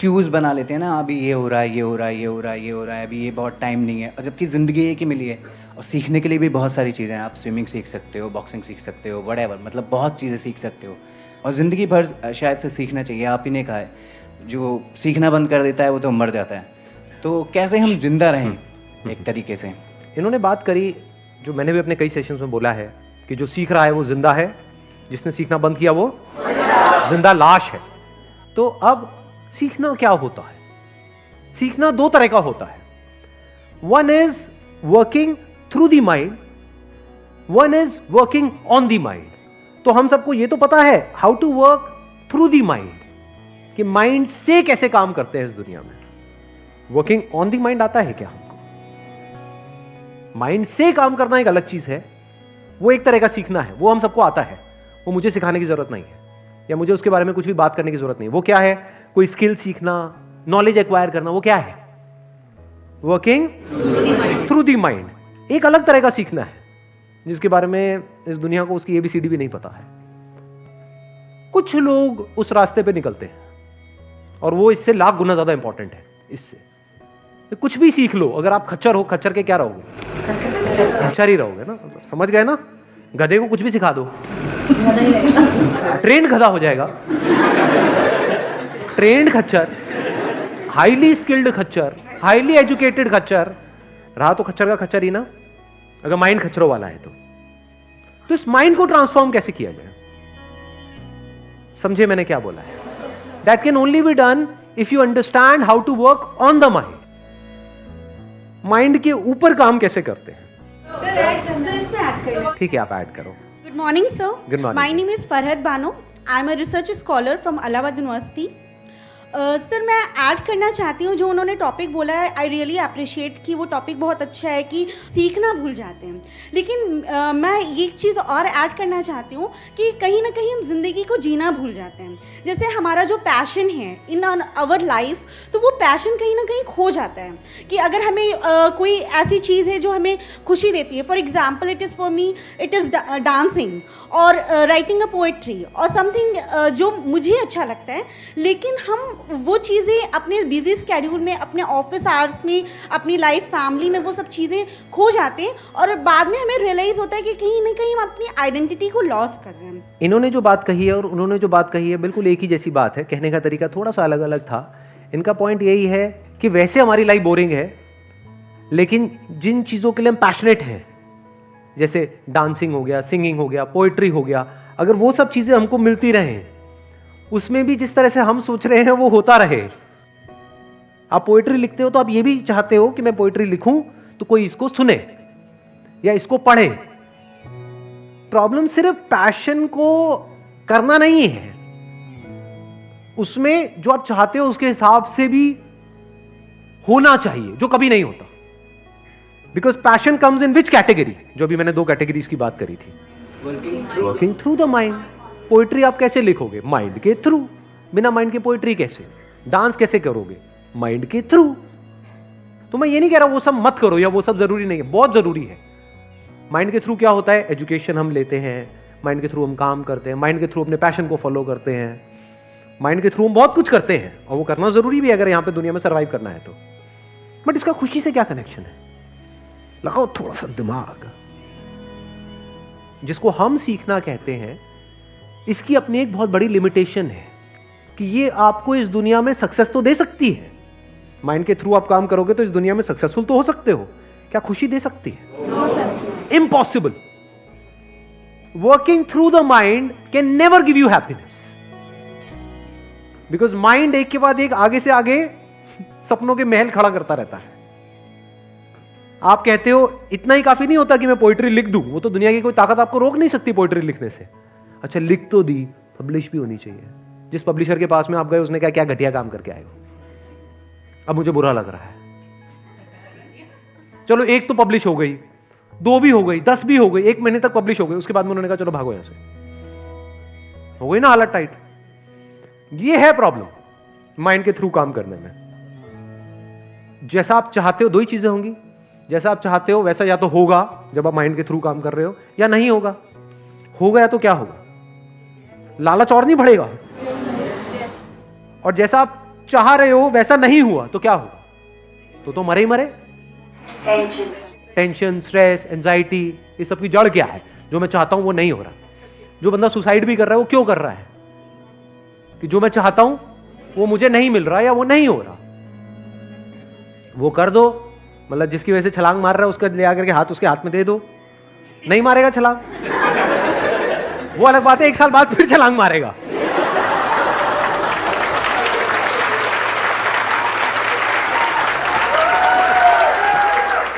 Excuse बना लेते हैं ना, अभी ये हो रहा है, ये हो रहा है, ये हो रहा है, ये हो रहा है, अभी ये बहुत टाइम नहीं है, और जबकि ज़िंदगी एक ही मिली है। और सीखने के लिए भी बहुत सारी चीज़ें हैं, आप स्विमिंग सीख सकते हो, बॉक्सिंग सीख सकते हो, व्हाटएवर, मतलब बहुत चीज़ें सीख सकते हो। और ज़िंदगी भर शायद से सीखना चाहिए। आप ही ने कहा है, जो सीखना बंद कर देता है वो तो मर जाता है। तो कैसे हम जिंदा रहें एक तरीके से? इन्होंने बात करी, जो मैंने भी अपने कई सेशंस में बोला है, कि जो सीख रहा है वो जिंदा है, जिसने सीखना बंद किया वो जिंदा लाश है। तो अब सीखना क्या होता है? सीखना दो तरह का होता है। One is working through the mind, one is working on the mind. तो हम सबको ये तो पता है how to work through the mind, कि माइंड से कैसे काम करते हैं इस दुनिया में। वर्किंग ऑन द माइंड आता है क्या हमको? माइंड से काम करना एक अलग चीज है, वो एक तरह का सीखना है, वो हम सबको आता है, वो मुझे सिखाने की जरूरत नहीं है, या मुझे उसके बारे में कुछ भी बात करने की जरूरत नहीं। वो क्या है? कोई स्किल सीखना, नॉलेज एक्वायर करना, वो क्या है? Working through the mind. एक अलग तरह का सीखना है जिसके बारे में इस दुनिया को उसकी एबीसीडी भी नहीं पता है। कुछ लोग उस रास्ते पे निकलते हैं और वो इससे लाख गुना ज्यादा इंपॉर्टेंट है। इससे कुछ भी सीख लो, अगर आप खच्चर हो, खच्चर के क्या रहोगे? खच्चर ही रहोगे ना, समझ गए ना? गधे को कुछ भी सिखा दो, ट्रेंड गधा हो जाएगा। ट्रेंड खच्चर, हाईली स्किल्ड खच्चर, हाईली एजुकेटेड खच्चर रहा तो खच्चर का खच्चर ही ना, अगर माइंड खच्चरों वाला है तो इस माइंड को ट्रांसफॉर्म कैसे किया जाए? समझे मैंने क्या बोला है? That can only be done if you understand how to work on the mind. Mind के ऊपर काम कैसे करते हैं? ठीक है, आप ऐड करो। Good morning, sir. Good morning. My name is Farhad Bano. I'm a research scholar from Allahabad University. Sir मैं ऐड करना चाहती हूँ जो उन्होंने टॉपिक बोला है। आई रियली अप्रिशिएट कि वो टॉपिक बहुत अच्छा है कि सीखना भूल जाते हैं, लेकिन मैं एक चीज़ और ऐड करना चाहती हूँ कि कहीं ना कहीं हम ज़िंदगी को जीना भूल जाते हैं। जैसे हमारा जो पैशन है इन आवर लाइफ, तो वो पैशन कहीं ना कहीं खो जाता है कि अगर हमें कोई ऐसी चीज़ है जो हमें खुशी देती है। For example, it is for me it is dancing और राइटिंग अ पोएट्री और समथिंग जो मुझे अच्छा लगता है, लेकिन हम वो चीज़ें अपने बिजी स्केड्यूल में, अपने ऑफिस आवर्स में, अपनी लाइफ फैमिली में वो सब चीज़ें खो जाते हैं और बाद में हमें रियलाइज़ होता है कि कहीं ना कहीं हम अपनी आइडेंटिटी को लॉस कर रहे हैं। इन्होंने जो बात कही है और उन्होंने जो बात कही है बिल्कुल एक ही जैसी बात है, कहने का तरीका थोड़ा सा अलग अलग था। इनका पॉइंट यही है कि वैसे हमारी लाइफ बोरिंग है, लेकिन जिन चीज़ों के लिए हम पैशनेट हैं, जैसे डांसिंग हो गया, सिंगिंग हो गया, पोइट्री हो गया, अगर वो सब चीज़ें हमको मिलती रहें, उसमें भी जिस तरह से हम सोच रहे हैं वो होता रहे। आप पोइट्री लिखते हो तो आप ये भी चाहते हो कि मैं पोइट्री लिखूं तो कोई इसको सुने या इसको पढ़े। प्रॉब्लम सिर्फ पैशन को करना नहीं है, उसमें जो आप चाहते हो उसके हिसाब से भी होना चाहिए, जो कभी नहीं होता। Because passion comes in which category? जो भी मैंने दो कैटेगरीज की बात करी थी। Working through the mind. Poetry आप कैसे लिखोगे? माइंड के थ्रू। बिना माइंड के पोइट्री कैसे? डांस कैसे करोगे? माइंड के थ्रू। तो मैं ये नहीं कह रहा वो सब मत करो या वो सब जरूरी नहीं है, बहुत जरूरी है। माइंड के थ्रू क्या होता है? एजुकेशन हम लेते हैं, माइंड के थ्रू हम काम करते हैं, माइंड के थ्रू अपने पैशन को फॉलो करते हैं, माइंड के थ्रू हम बहुत कुछ करते हैं और वो करना जरूरी भी है अगर यहां पे दुनिया में सर्वाइव करना है तो। बट इसका खुशी से क्या कनेक्शन है? लगाओ थोड़ा सा दिमाग। जिसको हम सीखना कहते हैं, इसकी अपनी एक बहुत बड़ी लिमिटेशन है कि ये आपको इस दुनिया में सक्सेस तो दे सकती है। माइंड के थ्रू आप काम करोगे तो इस दुनिया में सक्सेसफुल तो हो सकते हो, क्या खुशी दे सकती है? Impossible. Working through the mind can never give you happiness, because mind एक के बाद एक, आगे से आगे सपनों के महल खड़ा करता रहता है। आप कहते हो इतना ही काफी नहीं होता कि मैं पोइट्री लिख दूं, वो तो दुनिया की कोई ताकत आपको रोक नहीं सकती पोइट्री लिखने से। अच्छा, लिख तो दी, पब्लिश भी होनी चाहिए। जिस पब्लिशर के पास में आप गए उसने क्या क्या घटिया काम करके आए हो, अब मुझे बुरा लग रहा है। चलो एक तो पब्लिश हो गई, दो भी हो गई, 10 भी हो गई, 1 महीने तक पब्लिश हो गई, उसके बाद में उन्होंने कहा चलो भागो यहां से। हो गई ना हालत टाइट। ये है प्रॉब्लम माइंड के थ्रू काम करने में। जैसा आप चाहते हो दो ही चीजें होंगी, जैसा आप चाहते हो वैसा या तो होगा जब आप माइंड के थ्रू काम कर रहे हो, या नहीं होगा। हो गया तो क्या होगा? लालच और नहीं बढ़ेगा। और जैसा आप चाह रहे हो वैसा नहीं हुआ तो क्या होगा? तो मरे ही मरे। टेंशन, स्ट्रेस, एंजाइटी, ये सब की जड़ क्या है? जो मैं चाहता हूं वो नहीं हो रहा। जो बंदा सुसाइड भी कर रहा है वो क्यों कर रहा है? कि जो मैं चाहता हूं वो मुझे नहीं मिल रहा या वो नहीं हो रहा। वो कर दो, मतलब जिसकी वजह से छलांग मार रहा है उसका ले आकर के हाथ उसके हाथ में दे दो, नहीं मारेगा छलांग, वो अलग बात है, 1 साल बाद फिर छलांग मारेगा।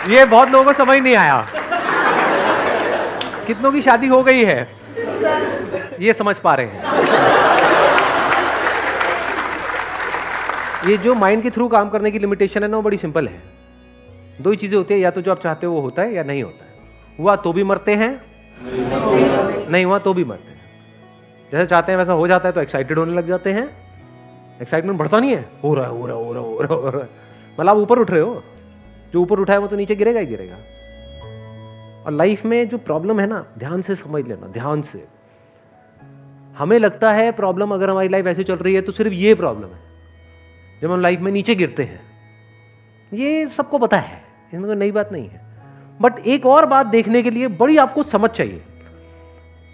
ये बहुत लोगों को समझ नहीं आया। कितनों की शादी हो गई है ये समझ पा रहे हैं। ये जो माइंड के थ्रू काम करने की लिमिटेशन है ना, वो बड़ी सिंपल है। 2 ही चीजें होती है, या तो जो आप चाहते हो वो होता है या नहीं होता है। हुआ तो भी मरते हैं, नहीं हुआ तो भी मरते हैं। जैसे चाहते हैं वैसा हो जाता है तो एक्साइटेड होने लग जाते हैं। एक्साइटमेंट बढ़ता नहीं है, हो रहा है हो रहा है हो रहा है हो रहा है हो रहा है, मतलब आप ऊपर उठ रहे हो। जो ऊपर उठा है वो तो नीचे गिरेगा ही गिरेगा। और लाइफ में जो प्रॉब्लम है ना, ध्यान से समझ लेना, ध्यान से। हमें लगता है प्रॉब्लम, अगर हमारी लाइफ ऐसे चल रही है तो सिर्फ ये प्रॉब्लम है। जब हम लाइफ में नीचे गिरते हैं, ये सबको पता है, इसमें कोई नई बात नहीं है। बट एक और बात देखने के लिए बड़ी आपको समझ चाहिए।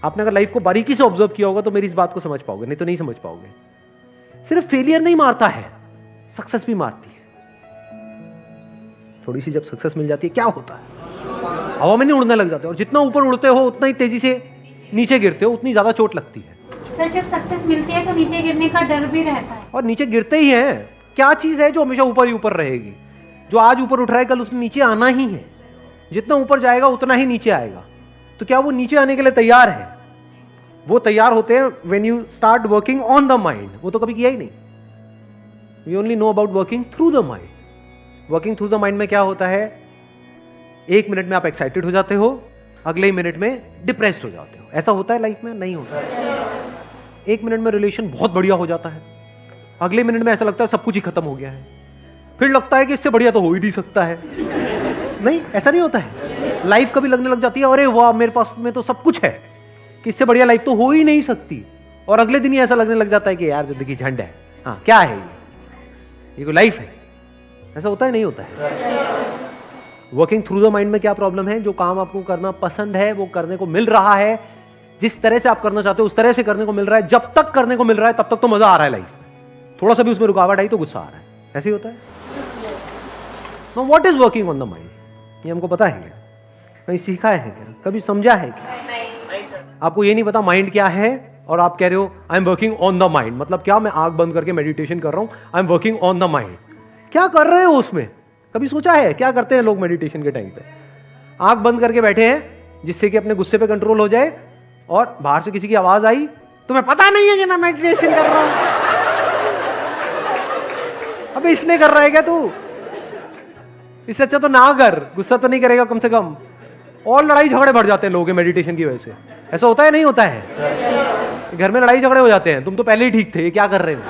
आपने अगर लाइफ को बारीकी से ऑब्जर्व किया होगा तो मेरी इस बात को समझ पाओगे, नहीं तो नहीं समझ पाओगे। सिर्फ फेलियर नहीं मारता है, सक्सेस भी मारती है। थोड़ी सी जब सक्सेस मिल जाती है क्या होता है? हवा में नहीं उड़ने लग जाते, और जितना ऊपर उड़ते हो उतना ही तेजी से नीचे गिरते हो, उतनी ज्यादा चोट लगती है। सर जब सक्सेस मिलती है तो नीचे गिरने का डर भी रहता है। और नीचे गिरते ही हैं। क्या चीज है जो हमेशा ऊपर ही ऊपर रहेगी? जो आज ऊपर उठ रहा है कल उसने नीचे आना ही है। जितना ऊपर जाएगा उतना ही नीचे आएगा। तो क्या वो नीचे आने के लिए तैयार है? वो तैयार होते हैं when you start working on the mind. वो तो कभी किया ही नहीं। We only know about working through the mind. Working through the mind में क्या होता है? 1 मिनट में आप एक्साइटेड हो जाते हो, अगले ही मिनट में डिप्रेस्ड हो जाते हो। ऐसा होता है लाइफ में? नहीं होता। 1 मिनट में रिलेशन बहुत बढ़िया हो जाता है, अगले मिनट में ऐसा लगता है सब कुछ ही खत्म हो गया है। फिर लगता है कि इससे बढ़िया तो हो ही नहीं सकता है। नहीं, ऐसा नहीं होता है। लाइफ कभी लगने लग जाती है अरे वाह मेरे पास में तो सब कुछ है, कि इससे बढ़िया लाइफ तो हो ही नहीं सकती। और अगले दिन ही ऐसा लगने लग जाता है कि यार जिंदगी झंड है। हाँ, क्या है ये कोई लाइफ है? ऐसा होता है? नहीं होता है। वर्किंग थ्रू द माइंड में क्या प्रॉब्लम है? जो काम आपको करना पसंद है वो करने को मिल रहा है, जिस तरह से आप करना चाहते हो उस तरह से करने को मिल रहा है। जब तक करने को मिल रहा है तब तक तो मजा आ रहा है लाइफ में। थोड़ा सा भी उसमें रुकावट आई तो गुस्सा आ रहा है। ऐसे ही होता है। Now what is working on the mind? ये हमको पता है क्या? कहीं सीखा है क्या? कभी समझा है क्या? आपको ये नहीं पता माइंड क्या है और आप कह रहे हो I am working on the mind. मतलब क्या? मैं आंख बंद करके मेडिटेशन कर रहा हूं, I am working on the mind. क्या कर रहे हो उसमें? कभी सोचा है क्या करते हैं लोग मेडिटेशन के टाइम पे? आंख बंद करके बैठे हैं जिससे कि अपने गुस्से पे कंट्रोल हो जाए, और बाहर से किसी की आवाज आई, तुम्हें पता नहीं है कि मैं मेडिटेशन कर रहा हूं? अबे इसने कर रहा है क्या तू? इससे अच्छा तो ना कर, गुस्सा तो नहीं करेगा कम से कम। और लड़ाई झगड़े बढ़ जाते हैं लोगों के मेडिटेशन की वजह से। ऐसा होता है? नहीं होता है? घर में लड़ाई झगड़े हो जाते हैं, तुम तो पहले ही ठीक थे, क्या कर रहे हो?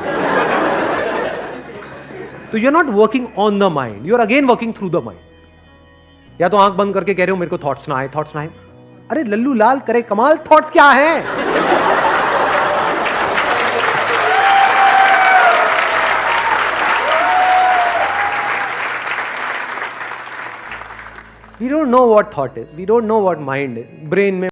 तो you are not working on the mind, you are again working through the mind. या तो आंख बंद करके कह रहे हो मेरे को थॉट्स ना आए, थॉट्स ना आए। अरे लल्लू लाल करे कमाल, थॉट्स क्या है? We don't know what thought is, we don't know what mind is। Brain में